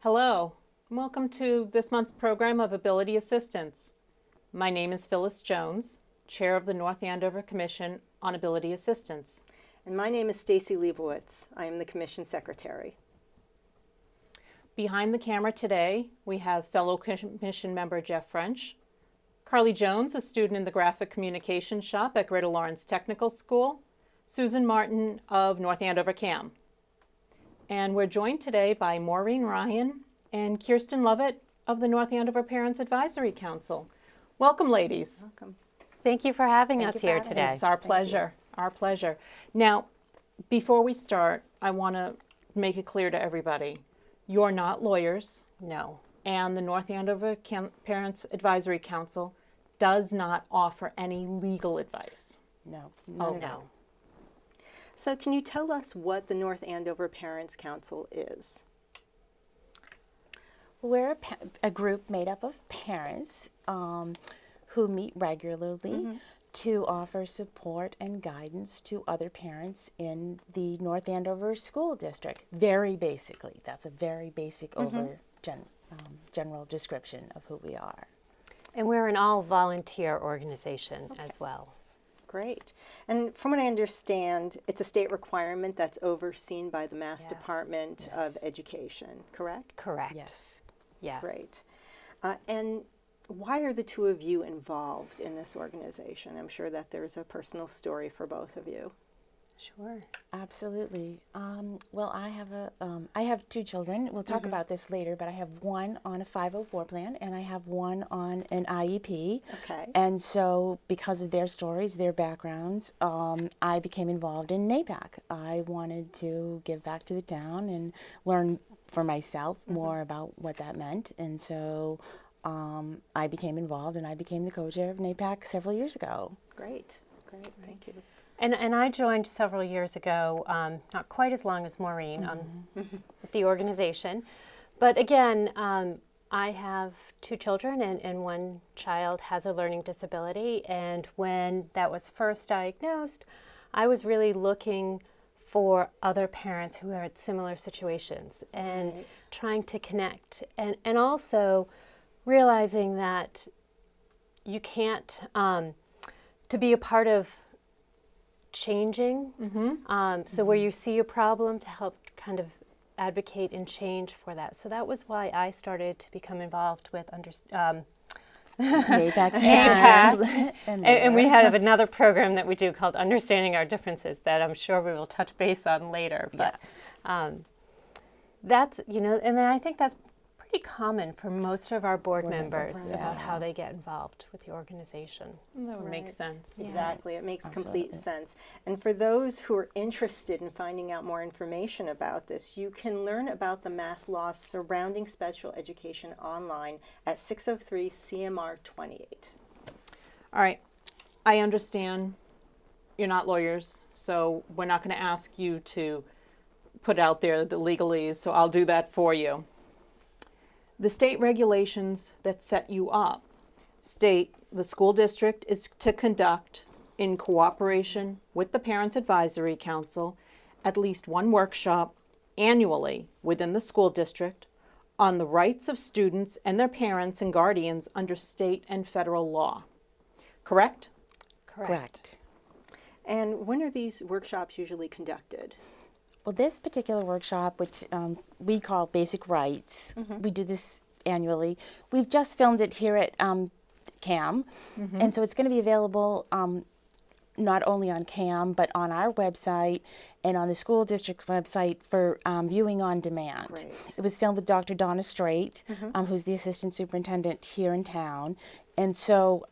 Hello, and welcome to this month's program of Ability Assistance. My name is Phyllis Jones, Chair of the North Andover Commission on Ability Assistance. And my name is Stacy Leibowitz. I am the Commission Secretary. Behind the camera today, we have fellow Commission member Jeff French, Carly Jones, a student in the Graphic Communication shop at Greater Lawrence Technical School, Susan Martin of North Andover CAM. And we're joined today by Maureen Ryan and Kirsten Lovett of the North Andover Parents Advisory Council. Welcome, ladies. Welcome. Thank you for having us here today. It's our pleasure, our pleasure. Now, before we start, I want to make it clear to everybody, you're not lawyers. No. And the North Andover Parents Advisory Council does not offer any legal advice. No. No. So can you tell us what the North Andover Parents Council is? We're a group made up of parents who meet regularly to offer support and guidance to other parents in the North Andover School District. Very basically, that's a very basic general description of who we are. And we're an all-volunteer organization as well. Great. And from what I understand, it's a state requirement that's overseen by the Mass Yes. Department of Education, correct? Correct. Yes. Yes. Great. And why are the two of you involved in this organization? I'm sure that there's a personal story for both of you. Sure. Absolutely. Well, I have two children. We'll talk about this later, but I have one on a 504 plan and I have one on an IEP. Okay. And so because of their stories, their backgrounds, I became involved in NAPAC. I wanted to give back to the town and learn for myself more about what that meant. And so I became involved and I became the co-chair of NAPAC several years ago. Great. Thank you. And I joined several years ago, not quite as long as Maureen, with the organization. But again, I have two children and one child has a learning disability. And when that was first diagnosed, I was really looking for other parents who had similar situations and trying to connect. And also realizing that you can't, to be a part of changing, so where you see a problem, to help kind of advocate and change for that. So that was why I started to become involved with NAPAC and we have another program that we do called Understanding Our Differences that I'm sure we will touch base on later. But that's, and then I think that's pretty common for most of our board members about how they get involved with the organization. That would make sense. Exactly. It makes complete sense. And for those who are interested in finding out more information about this, you can learn about the Mass laws surrounding special education online at 603 CMR 28. All right. I understand you're not lawyers, so we're not going to ask you to put out there the legalese, so I'll do that for you. The state regulations that set you up state the school district is to conduct, in cooperation with the Parents Advisory Council, at least one workshop annually within the school district on the rights of students and their parents and guardians under state and federal law. Correct? Correct. And when are these workshops usually conducted? Well, this particular workshop, which we call Basic Rights, we do this annually. We've just filmed it here at CAM, and so it's going to be available not only on CAM, but on our website and on the school district website for viewing on demand. Great. It was filmed with Dr. Donna Straight, who's the assistant superintendent here in town. And so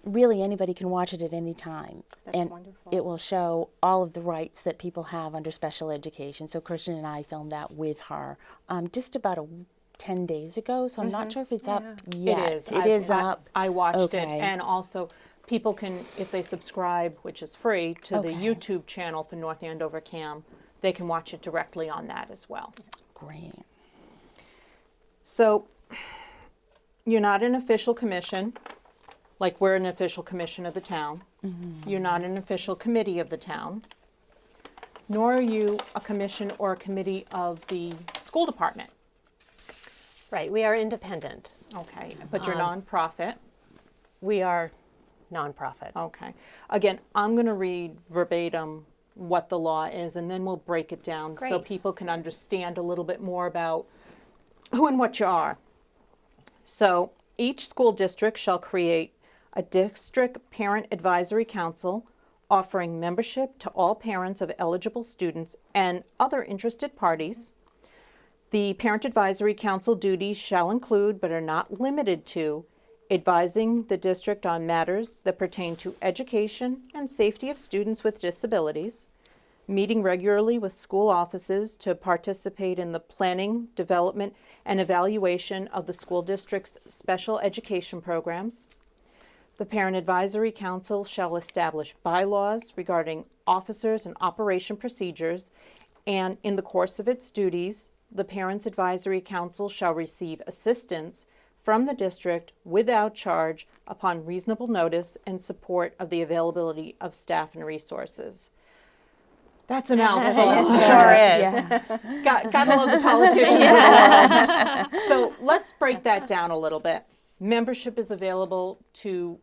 really anybody can watch it at any time. That's wonderful. It will show all of the rights that people have under special education. So Kirsten and I filmed that with her just about 10 days ago. So I'm not sure if it's up yet. It is up. I watched it. Okay. And also, people can, if they subscribe, which is free, to the Okay. YouTube channel for North Andover CAM, they can watch it directly on that as well. Great. So you're not an official commission, like we're an official commission of the town. You're not an official committee of the town. nor are you a commission or a committee of the school department. Right, we are independent. Okay, but you're nonprofit. We are nonprofit. Okay. Again, I'm going to read verbatim what the law is, and then we'll break it down so Great. people can understand a little bit more about who and what you are. So each school district shall create a district parent advisory council offering membership to all parents of eligible students and other interested parties. The Parent Advisory Council duties shall include, but are not limited to, advising the district on matters that pertain to education and safety of students with disabilities, meeting regularly with school offices to participate in the planning, development, and evaluation of the school district's special education programs. The Parent Advisory Council shall establish bylaws regarding officers and operation procedures, and in the course of its duties, the Parents Advisory Council shall receive assistance from the district without charge upon reasonable notice and support of the availability of staff and resources. That's a mouthful. Sure is. Yeah. Gotta love the politicians of the world. So let's break that down a little bit. Membership is available to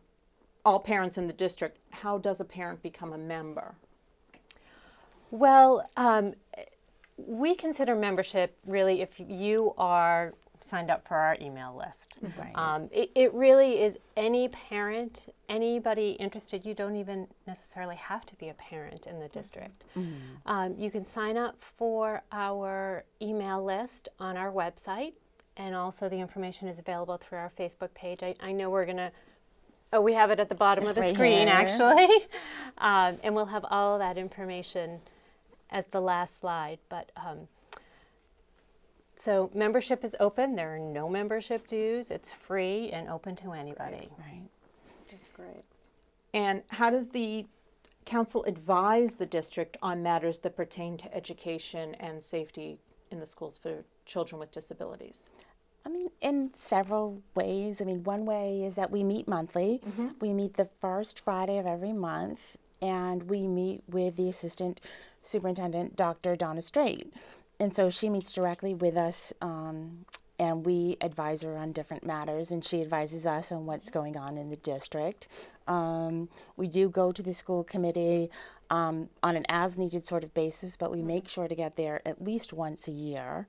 all parents in the district. How does a parent become a member? Well, we consider membership really if you are signed up for our email list. Right. It really is any parent, anybody interested. You don't even necessarily have to be a parent in the district. You can sign up for our email list on our website, and also the information is available through our Facebook page. I know we're going to, we have it at the bottom of the Right screen, here. actually. And we'll have all of that information as the last slide. But so membership is open. There are no membership dues. It's free and open to anybody. Right. That's great. And how does the council advise the district on matters that pertain to education and safety in the schools for children with disabilities? I mean, in several ways. I mean, one way is that we meet monthly. We meet the first Friday of every month, and we meet with the Assistant Superintendent, Dr. Donna Strait. And so she meets directly with us, and we advise her on different matters, and she advises us on what's going on in the district. We do go to the school committee on an as-needed sort of basis, but we make sure to get there at least once a year.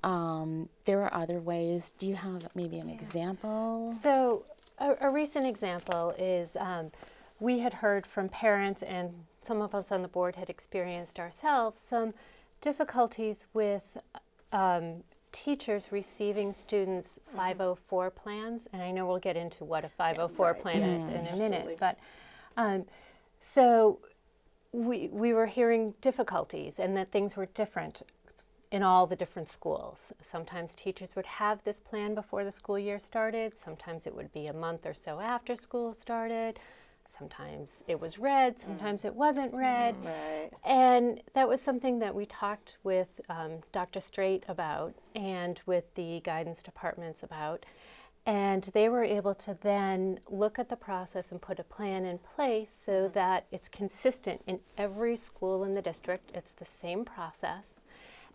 There are other ways. Do you have maybe an example? So a recent example is we had heard from parents, and some of us on the board had experienced ourselves, some difficulties with teachers receiving students' 504 plans. And I know we'll get into what a 504 plan is in a minute. But so we were hearing difficulties and that things were different in all the different schools. Sometimes teachers would have this plan before the school year started. Sometimes it would be a month or so after school started. Sometimes it was read, sometimes it wasn't read. Right. And that was something that we talked with Dr. Strait about and with the guidance departments about. And they were able to then look at the process and put a plan in place so that it's consistent in every school in the district. It's the same process.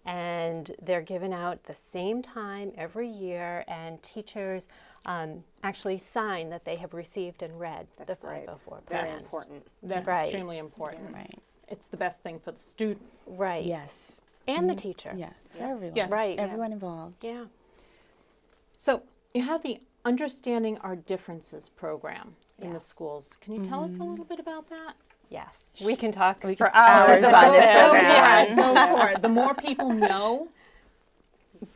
And they're given out the same time every year, and teachers actually sign that they have received and read the That's right. 504 Very plan. important. That's Right. extremely important. Right. It's the best thing for the student. Right. Yes. And the teacher. Yeah. For everyone. Yes. Right. Everyone involved. Yeah. So you have the Understanding Our Differences program in the schools. Can you tell us a little bit about that? Yes. We can talk for could- hours hours about on this this. program. Go for it. The more people know,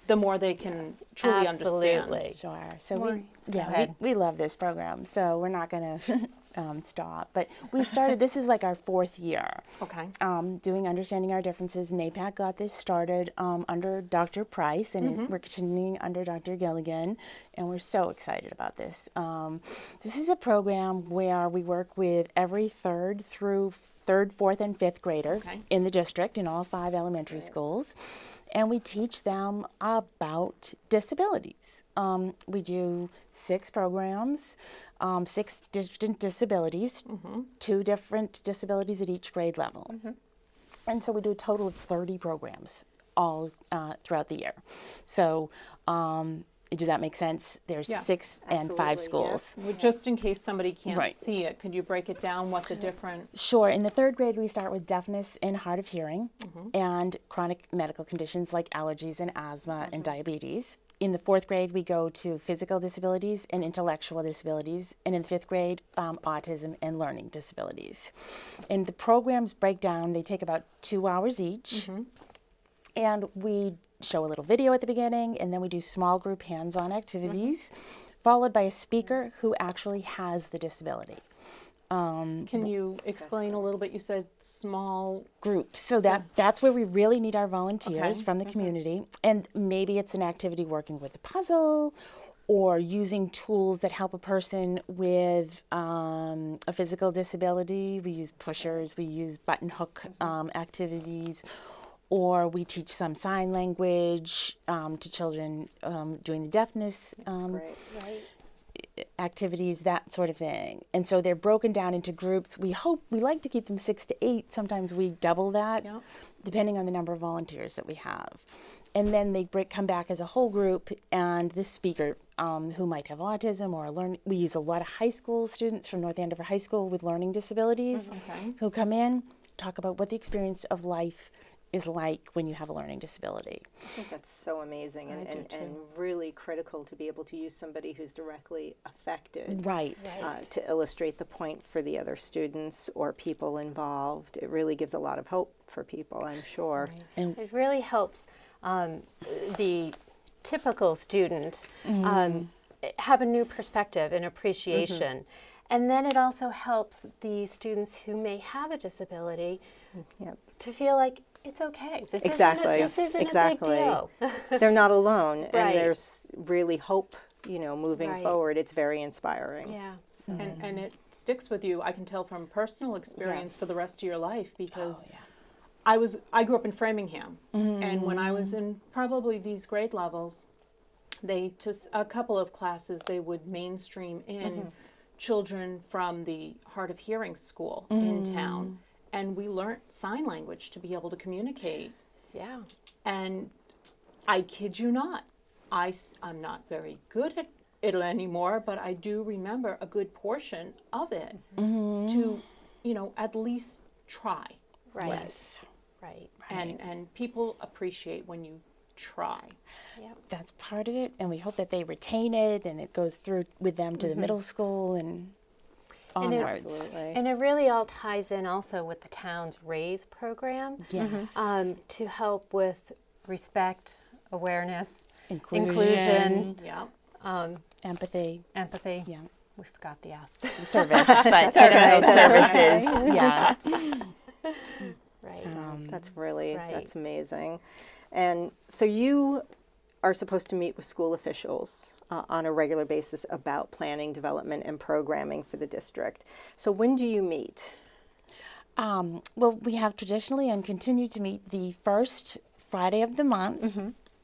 the more they can truly understand. Absolutely. Sure. So Maureen, we, go yeah, ahead. we love this program. So we're not going to stop. But we started. This is like our 4th year. Okay. Doing Understanding Our Differences. NAPAC got this started under Dr. Price, and we're continuing under Dr. Gilligan, and we're so excited about this. This is a program where we work with every 3rd, 4th, and 5th grader in the district in all 5 elementary schools, and we teach them about disabilities. We do 6 programs. 6 different disabilities, 2 different disabilities at each grade level. And so we do a total of 30 programs all throughout the year. So Does that make sense? There's Yeah. 6 and 5 Absolutely, schools. Well, just in case somebody can't Right. see it, could you break it down what the different? Sure. In the 3rd grade, we start with deafness and hard of hearing and chronic medical conditions like allergies and asthma and diabetes. In the 4th grade, we go to physical disabilities and intellectual disabilities. And in the 5th grade, autism and learning disabilities. And the programs break down, they take about 2 hours each. And we show a little video at the beginning, and then we do small group hands-on activities, followed by a speaker who actually has the disability. Can you explain a little bit? You said small. Groups. So that's where we really need our volunteers Okay. from the community. And maybe it's an activity working with a puzzle or using tools that help a person with a physical disability. We use pushers, we use button hook activities, or we teach some sign language to children doing the deafness Right. activities, that sort of thing. And so they're broken down into groups. We like to keep them 6 to 8. Sometimes we double that, Yep. depending on the number of volunteers that we have. And then they come back as a whole group, and this speaker who might have autism or we use a lot of high school students from North Andover High School with learning disabilities Okay. who come in, talk about what the experience of life is like when you have a learning disability. I think that's so amazing and, I do and too. really critical to be able to use somebody who's directly affected Right. to illustrate the point for the other students or people involved. It really gives a lot of hope for people, I'm sure. It really helps the typical student have a new perspective and appreciation. And then it also helps the students who may have a disability Yep. to feel like it's okay. This Exactly. isn't Exactly. a big deal. They're not alone, and Right. there's really hope, moving Right. forward. It's very inspiring. Yeah. And it sticks with you. I can tell from personal experience for the rest of your life because I grew up in Framingham, and when I was in probably these grade levels, they just a couple of classes they would mainstream in children from the hard of hearing school in town, and we learned sign language to be able to communicate. Yeah. And I kid you not, I'm not very good at it anymore, but I do remember a good portion of it to, at least try. Right. Yes. Right. And people appreciate when you try. That's part of it, and we hope that they retain it and it goes through with them to the middle school and And it- onwards. Absolutely. And it really all ties in also with the town's RAISE program Yes. to help with respect, awareness, Inclusion. Yeah. Empathy. empathy. Yeah. We forgot the S. Service, but services. Yeah. Right. That's really, Right. that's amazing. And so you are supposed to meet with school officials on a regular basis about planning, development, and programming for the district. So when do you meet? Well, we have traditionally and continue to meet the first Friday of the month,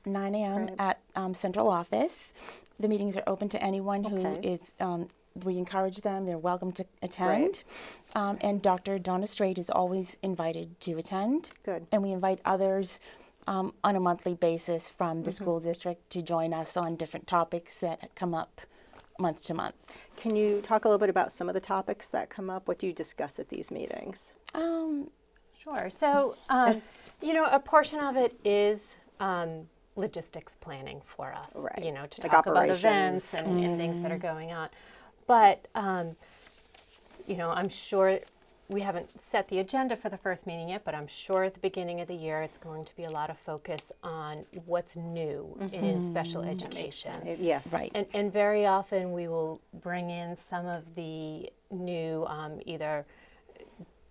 9 a.m. at central office. The meetings are open to anyone who Okay. is, we encourage them, they're welcome to attend. And Dr. Donna Strait is always invited to attend. Good. And we invite others on a monthly basis from the school district to join us on different topics that come up month to month. Can you talk a little bit about some of the topics that come up? What do you discuss at these meetings? Sure. So, a portion of it is logistics planning for us, Right. to Like talk about operations. events and things that are going on. But, I'm sure we haven't set the agenda for the first meeting yet, but I'm sure at the beginning of the year it's going to be a lot of focus on what's new in special education. Yes. Right. And very often we will bring in some of the new either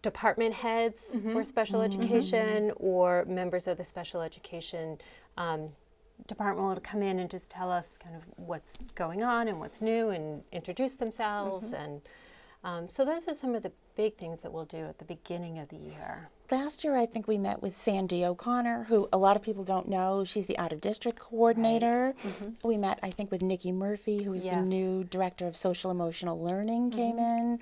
department heads for special education or members of the special education department will come in and just tell us kind of what's going on and what's new and introduce themselves. And so those are some of the big things that we'll do at the beginning of the year. Last year, I think we met with Sandy O'Connor, who a lot of people don't know. She's the out-of-district coordinator. We met, I think, with Nikki Murphy, who is the Yes. new director of social emotional learning, came in,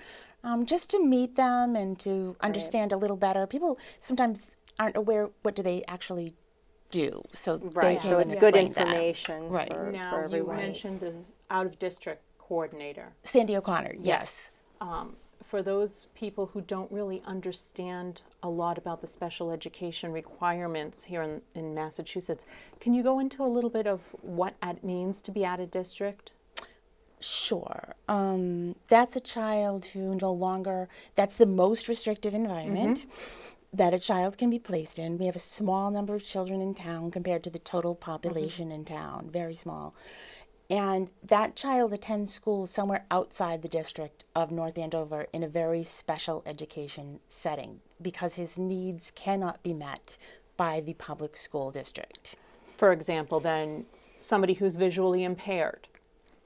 just to meet them and to understand a little better. People sometimes aren't aware what do they actually do. So they Right, came so and it's good explained that. information Right. for Now, you everyone. mentioned the out-of-district coordinator. Sandy O'Connor, yes. For those people who don't really understand a lot about the special education requirements here in Massachusetts, can you go into a little bit of what it means to be out-of-district? Sure. That's a child who no longer, that's the most restrictive environment that a child can be placed in. We have a small number of children in town compared to the total population in town, very small. And that child attends school somewhere outside the district of North Andover in a very special education setting because his needs cannot be met by the public school district. For example, then, somebody who's visually impaired.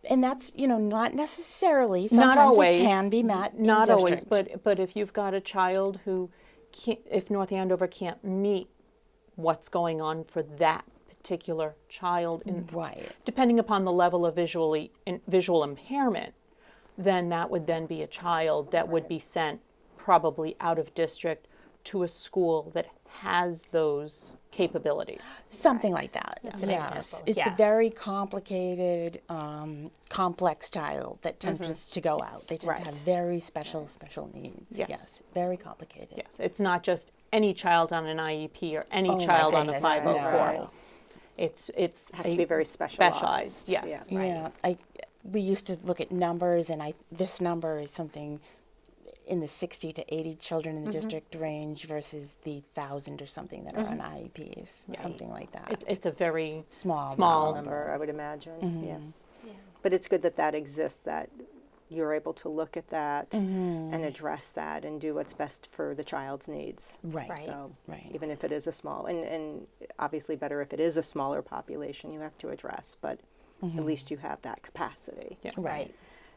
And that's, not necessarily. Not Sometimes always. it can be met in Not always, district. but if you've got a child who can't, if North Andover can't meet what's going on for that particular child, Right. depending upon the level of visual impairment, then that would then be a child that would be sent probably out of district to a school that has those capabilities. Something like that. That's an Yes. example. It's a Yes. very complicated, complex child that tends to go out. They tend Right. to have very special needs. Yes. Very complicated. Yes, it's not just any child on an IEP or any Oh, my child on a goodness, 504. no. It's Has to be very specialized, Yes. yeah. Yeah, we used to look at numbers, and this number is something in the 60 to 80 children in the district range versus the 1,000 or something that are on IEPs, something like that. It's a very Small Number, I would imagine, yes. But it's good that exists, that you're able to look at that and address that and do what's best for the child's needs. Right. So Right. even if it is a small, and obviously better if it is a smaller population you have to address, but at least you have that capacity. Yes. Right.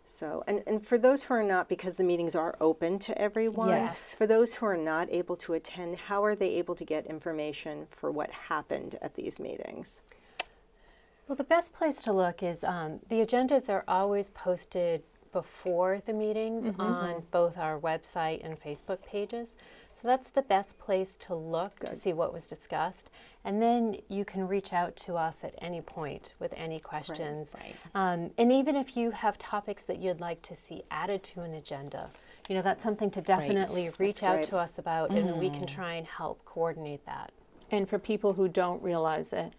So, and for those who are not, because the meetings are open to everyone, Yes. for those who are not able to attend, how are they able to get information for what happened at these meetings? Well, the best place to look is the agendas are always posted before the meetings on both our website and Facebook pages. So that's the best place to look to see what was discussed. And then you can reach out to us at any point with any questions. Right. And even if you have topics that you'd like to see added to an agenda, that's something to definitely reach out right. to us about, and we can try and help coordinate that. And for people who don't realize it,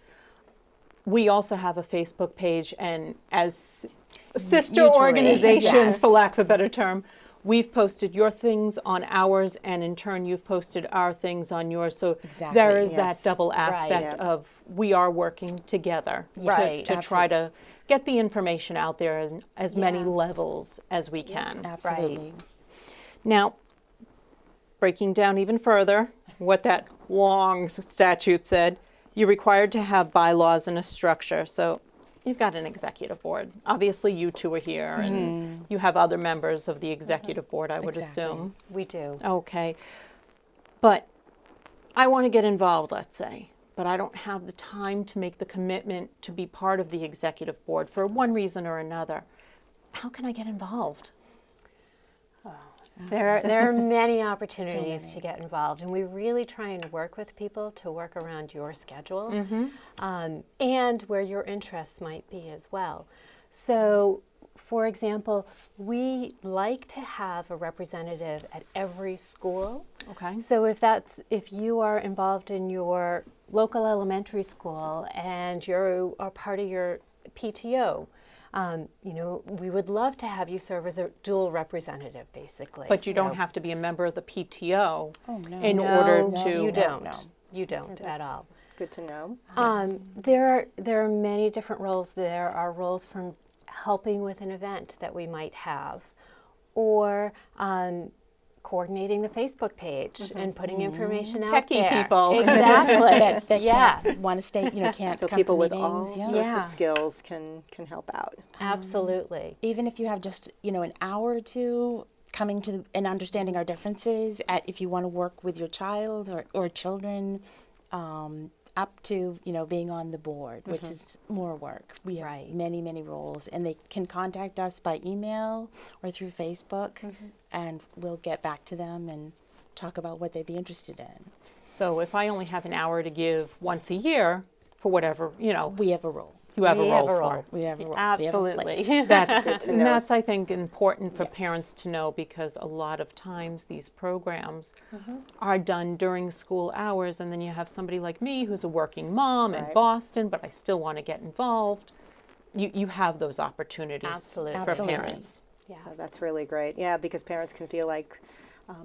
we also have a Facebook page, and as sister Mutually, organizations, yes. for lack of a better term, we've posted your things on ours, and in turn, you've posted our things on yours. So Exactly, there is yes. that double aspect Yeah. of we are working together Right. to try to get the information out there in as many Yeah. levels as we can. Absolutely. Now, breaking down even further what that long statute said, you're required to have bylaws and a structure. So you've got an executive board. Obviously, you two are here, and you have other members of the executive board, I would Exactly. assume. We do. Okay. But I want to get involved, let's say, but I don't have the time to make the commitment to be part of the executive board for one reason or another. How can I get involved? There are many opportunities to get involved, and we really try and work with people to work around your schedule and where your interests might be as well. So, for example, we like to have a representative at every school. Okay. So if you are involved in your local elementary school and you are part of your PTO, we would love to have you serve as a dual representative, basically. But you don't So- have to be a member of the PTO no. in No, order no, to. you don't. no. You don't at That's all. Good to know. There are many different roles. There are roles from helping with an event that we might have, or coordinating the Facebook page and putting information out Techie there. people. Exactly. That Yes. can't want to stay, can't So come people to with meetings. all yeah. sorts Yeah. of skills can help out. Absolutely. Even if you have just, an hour or two coming to and understanding our differences, if you want to work with your child or children, up to, being on the board, which is more work. We have Right. many, many roles, and they can contact us by email or through Facebook, and we'll get back to them and talk about what they'd be interested in. So if I only have an hour to give once a year for whatever, We have a role. you have We a have role a for role. it. We have a role. Absolutely. We have a place. That's, Good to and know. that's, I think, important for Yes. parents to know, because a lot of times these programs Mm-hmm. are done during school hours, and then you have somebody like me who's a working mom in Right. Boston, but I still want to get involved. You have those opportunities Absolutely. for Absolutely. parents. Yeah. So that's really great. Yeah, because parents can feel like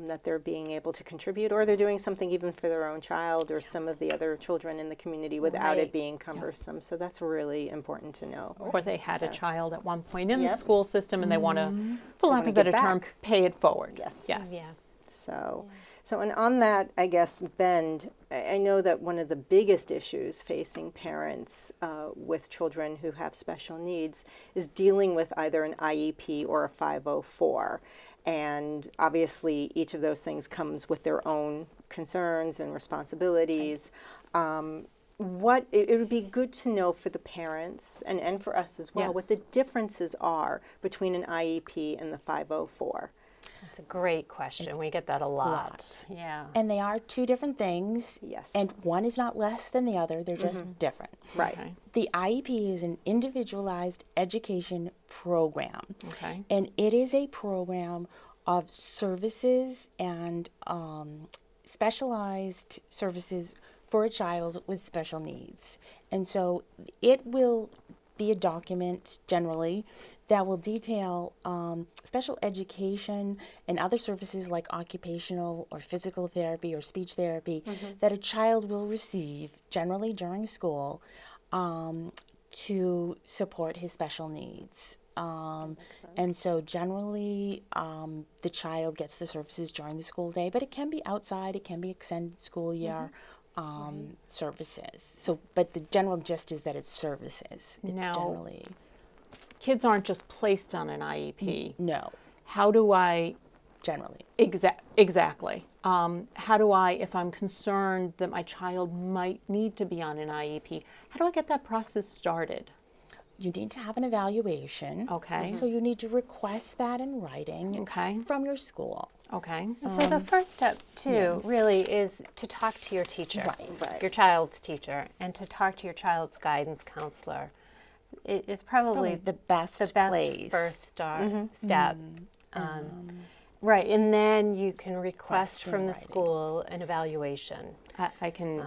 that they're being able to contribute, or they're doing something even for their own child or some of the other children in the community without Right. it being cumbersome. So that's really important to know. Or they had a child at one point in the Yep. school system and they want to, for They lack wanna of a better give term, back. pay it forward. Yes. Yes. Yes. So and on that, I guess, bend, I know that one of the biggest issues facing parents with children who have special needs is dealing with either an IEP or a 504. And obviously, each of those things comes with their own concerns and responsibilities. It would be good to know for the parents and for us as well what Yes. the differences are between an IEP and the 504. That's a great question. We get that a lot. lot. Yeah. And they are two different things. Yes. And one is not less than the other. They're just different. Right. Okay. The IEP is an individualized education program. Okay. And it is a program of services and specialized services for a child with special needs. And so it will be a document generally that will detail special education and other services like occupational or physical therapy or speech therapy that a child will receive generally during school to support his special needs. And so generally the child gets the services during the school day, but it can be outside, it can be extended school year services. So, but the general gist is that it's services. It's Now- generally, Kids aren't just placed on an IEP. no, How do I generally. exactly? How do I, if I'm concerned that my child might need to be on an IEP, how do I get that process started? You need to have an evaluation. Okay. So you need to request that in writing Okay. from your school. Okay. So the first step, too, really is to talk to your teacher, Right. your child's teacher, and to talk to your child's guidance counselor. It is probably The best the best place. first step. Right, and then you can request in from the writing. school an evaluation. I can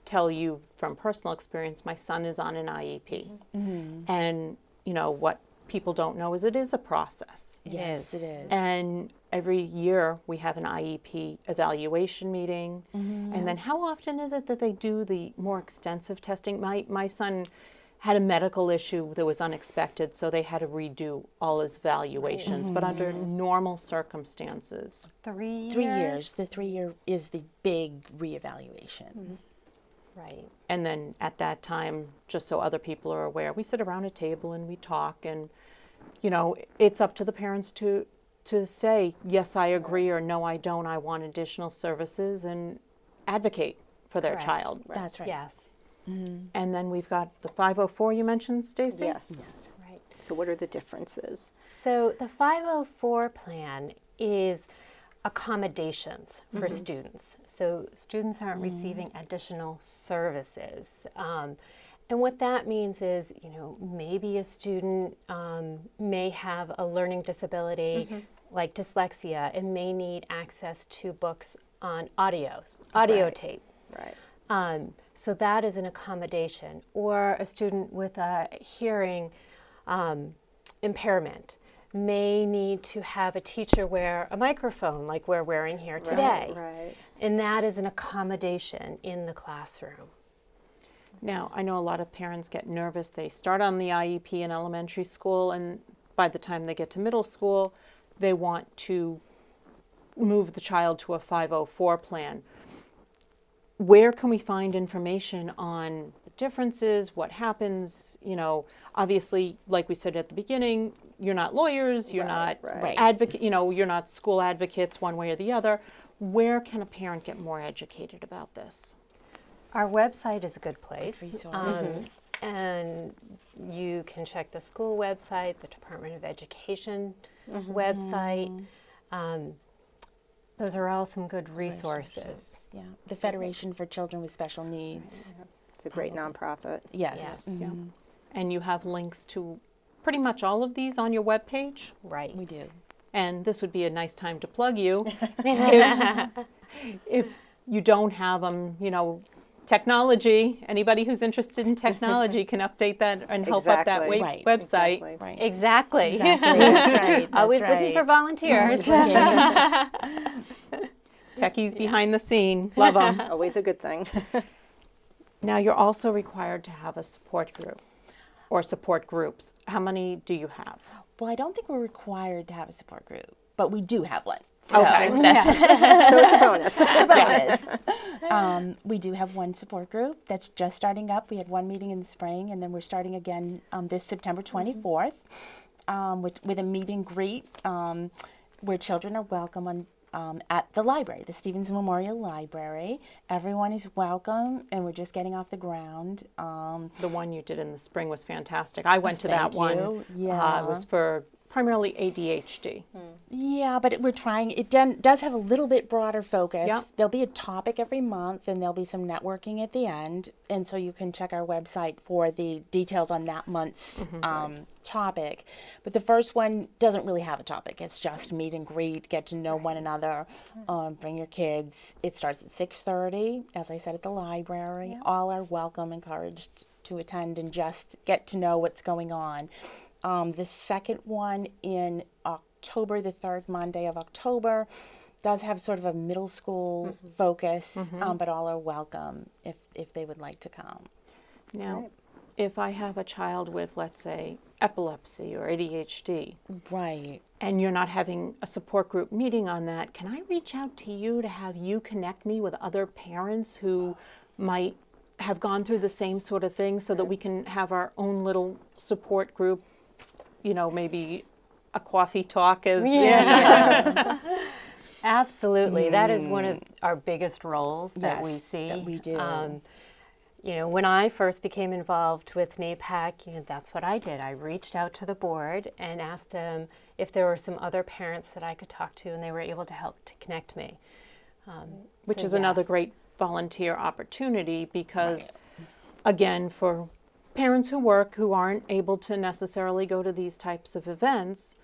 tell you from personal experience, my son is on an IEP. And, you know, what people don't know is it is a process. Yes, it is. And every year we have an IEP evaluation meeting. And then how often is it that they do the more extensive testing? My son had a medical issue that was unexpected, so they had to redo all his evaluations. But under normal circumstances, 3 years? 3 years. The 3-year is the big reevaluation. Right. and then at that time, just so other people are aware, we sit around a table and we talk, and you know, it's up to the parents to say, yes, I agree, or no, I don't, I want additional services, and advocate for their Correct. child. That's right. Yes. And then we've got the 504 you mentioned, Stacy? Yes. Right. So what are the differences? So the 504 plan is accommodations for students. So students aren't receiving additional services. And what that means is, you know, maybe a student may have a learning disability like dyslexia and may need access to books on audio Right. tape. Right. So that is an accommodation. Or a student with a hearing impairment may need to have a teacher wear a microphone like we're wearing here today. Right. And that is an accommodation in the classroom. Now, I know a lot of parents get nervous. They start on the IEP in elementary school, and by the time they get to middle school, they want to move the child to a 504 plan. Where can we find information on the differences, what happens? You know, obviously, like we said at the beginning, you're not lawyers, you're Right, not right. advocate, you know, you're not school advocates one way or the other. Where can a parent get more educated about this? Our website is a good place. resource. And you can check the school website, the Department of Education website. Those are all some good resources. Yeah, the Federation for Children with Special Needs. It's a great nonprofit. Yes. Yes. Mhm. And you have links to pretty much all of these on your webpage. Right. We do. And this would be a nice time to plug you. If you don't have them, you know, technology, anybody who's interested in technology can update that and help up that Exactly. Right. website. Exactly. Right. Exactly. Exactly. That's right. That's Always right. looking for volunteers. Techies behind the scene, love them. Always a good thing. Now, you're also required to have a support group or support groups. How many do you have? Well, I don't think we're required to have a support group, but we do have one. So Okay. that's So it's a bonus. a bonus. We do have one support group that's just starting up. We had one meeting in the spring, and then we're starting again this September 24th with a meet and greet where children are welcome at the library, the Stevens Memorial Library. Everyone is welcome, and we're just getting off the ground. The one you did in the spring was fantastic. I went to that Thank one. you. Yeah. It was for primarily ADHD. Yeah, but we're trying. It does have a little bit broader focus. Yep. There'll be a topic every month, and there'll be some networking at the end. And so you can check our website for the details on that month's topic. But the first one doesn't really have a topic. It's just meet and greet, get to know one another, bring your kids. It starts at 6:30, as I said, at the library. All are welcome, encouraged to attend and just get to know what's going on. The second one in October, the third Monday of October, does have sort of a middle school focus, but all are welcome if they would like to come. Now, if I have a child with, let's say, epilepsy or ADHD, Right. and you're not having a support group meeting on that, can I reach out to you to have you connect me with other parents who might have gone through the same sort of thing so that we can have our own little support group, you know, maybe a coffee talk as Absolutely. That is one of our biggest roles that Yes, we see. that we do. You know, when I first became involved with NAPAC, you know, that's what I did. I reached out to the board and asked them if there were some other parents that I could talk to, and they were able to help to connect me. which So is another yes. great volunteer opportunity because, again, for parents who work who aren't able to necessarily go to these types of events,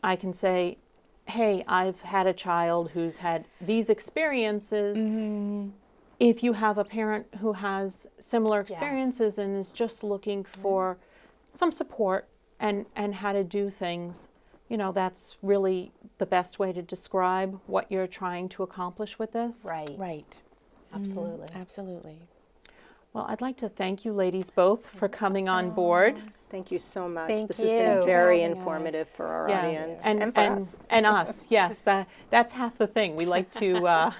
I can say, hey, I've had a child who's had these experiences. If you have a parent who has similar experiences and is just looking for some support and how to do things, you know, that's really the best way to describe what you're trying to accomplish with this. Right. Right. Absolutely. Absolutely. Well, I'd like to thank you ladies both for coming on board. Thank you so much. Thank This you has been for very having informative us. for our Yes, audience and for us. and us. Yes, that's half the thing. We like to.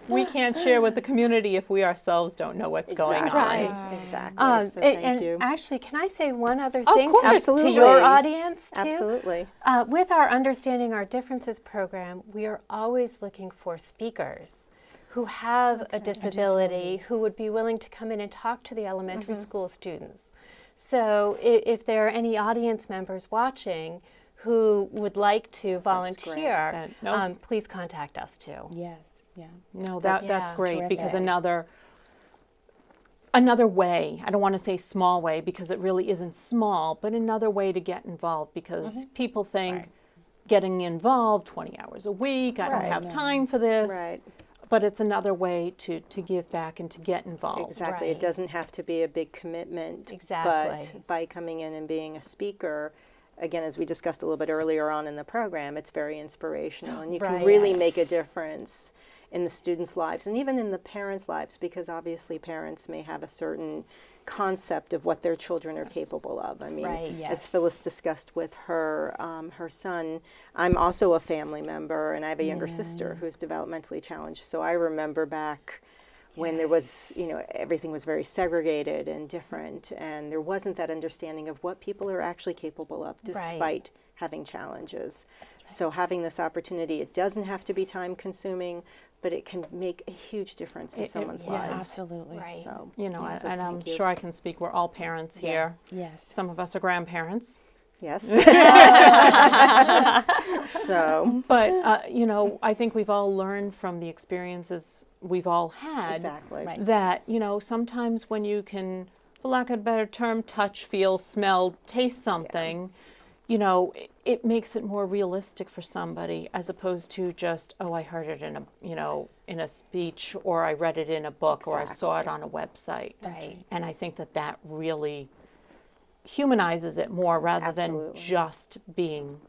We can't share with the community if we ourselves don't know what's going on. Right. Exactly. So thank and you. actually, can I say one other Of thing course. to Absolutely. your audience too? Absolutely. With our Understanding Our Differences program, we are always looking for speakers who have a disability who would be willing to come in and talk to the elementary school students. So if there are any audience members watching who would like to volunteer, Nope. please contact us too. Yes. Yeah. No, that's Yeah. great because Terrific. another way, I don't want to say small way because it really isn't small, but another way to get involved because people think getting involved 20 hours a week, I don't Right. have time for this. Right. But it's another way to give back and to get involved. Exactly. Right. It doesn't have to be a big commitment. Exactly. But by coming in and being a speaker, again, as we discussed a little bit earlier on in the program, it's very inspirational. And you can Right. really make a Yes. difference in the students' lives and even in the parents' lives, because obviously parents may have a certain concept of what their children are capable of. I mean, Right. as Yes. Phyllis discussed with her her son, I'm also a family member, and I have a younger sister who's developmentally challenged. So I remember back when there was, you know, everything was very segregated and different, and there wasn't that understanding of what people are actually capable of despite having challenges. So having this opportunity, it doesn't have to be time consuming, but it can make a huge difference in someone's lives. Absolutely. Right. So, You know, so and I'm thank you. sure I can speak. We're all parents here. Yes. Some of us are grandparents. Yes. So, But, you know, I think we've all learned from the experiences we've all had. exactly. Right. That, you know, sometimes when you can, for lack of a better term, touch, feel, smell, taste something, you know, it makes it more realistic for somebody as opposed to just, oh, I heard it in a, you know, in a speech, or I read it in a book, or I saw it on a website. Right. And I think that that really humanizes it more rather than Absolutely. just being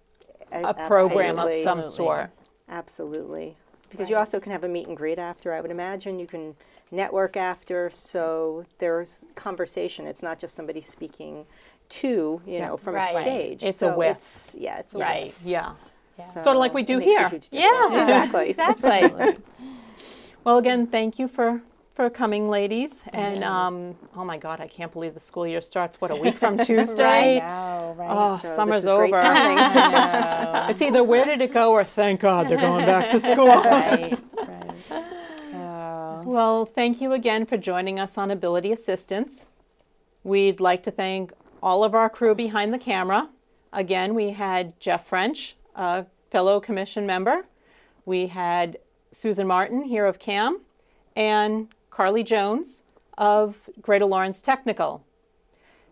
a program of Absolutely. some sort. Absolutely. Because you also can have a meet and greet after, I would imagine. You can network after, so there's conversation. It's not just somebody speaking to, you know, from Right. a stage. It's a So whiff. it's a Right. whiff. Yeah. So Sort of like we do it makes a here. huge difference. Yeah, Exactly. exactly. Well, again, thank you for coming, ladies. And oh my God, I can't believe the school year starts, what, a week from Tuesday? Right. Oh, right. Oh, So this summer's is great over. timing. It's either where did it go or thank God they're going back to school. Right, right. Oh. Well, thank you again for joining us on Ability Assistance. We'd like to thank all of our crew behind the camera. Again, we had Jeff French, a fellow commission member. We had Susan Martin here of CAM, and Carly Jones of Greater Lawrence Technical.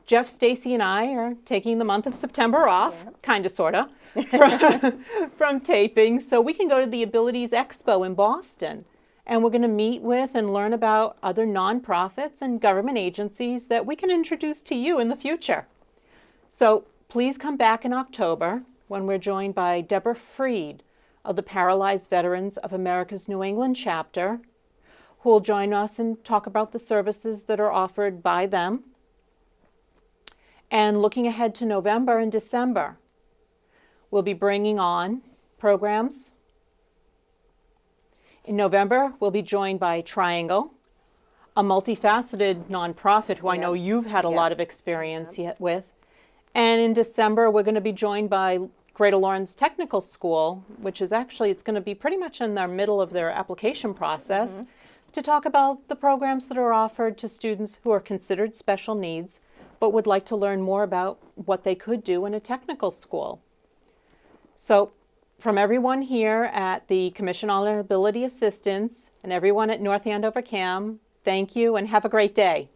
Jeff, Stacy, and I are taking the month of September off, kind of, sort of, from taping, so we can go to the Abilities Expo in Boston. And we're going to meet with and learn about other nonprofits and government agencies that we can introduce to you in the future. So please come back in October when we're joined by Deborah Freed of the Paralyzed Veterans of America's New England chapter, who will join us and talk about the services that are offered by them. And looking ahead to November and December, we'll be bringing on programs. In November, we'll be joined by Triangle, a multifaceted nonprofit who I know you've had a lot of experience yet with. And in December, we're going to be joined by Greater Lawrence Technical School, which is actually, it's going to be pretty much in the middle of their application process, to talk about the programs that are offered to students who are considered special needs, but would like to learn more about what they could do in a technical school. So from everyone here at the Commission on Ability Assistance and everyone at North Andover CAM, thank you and have a great day.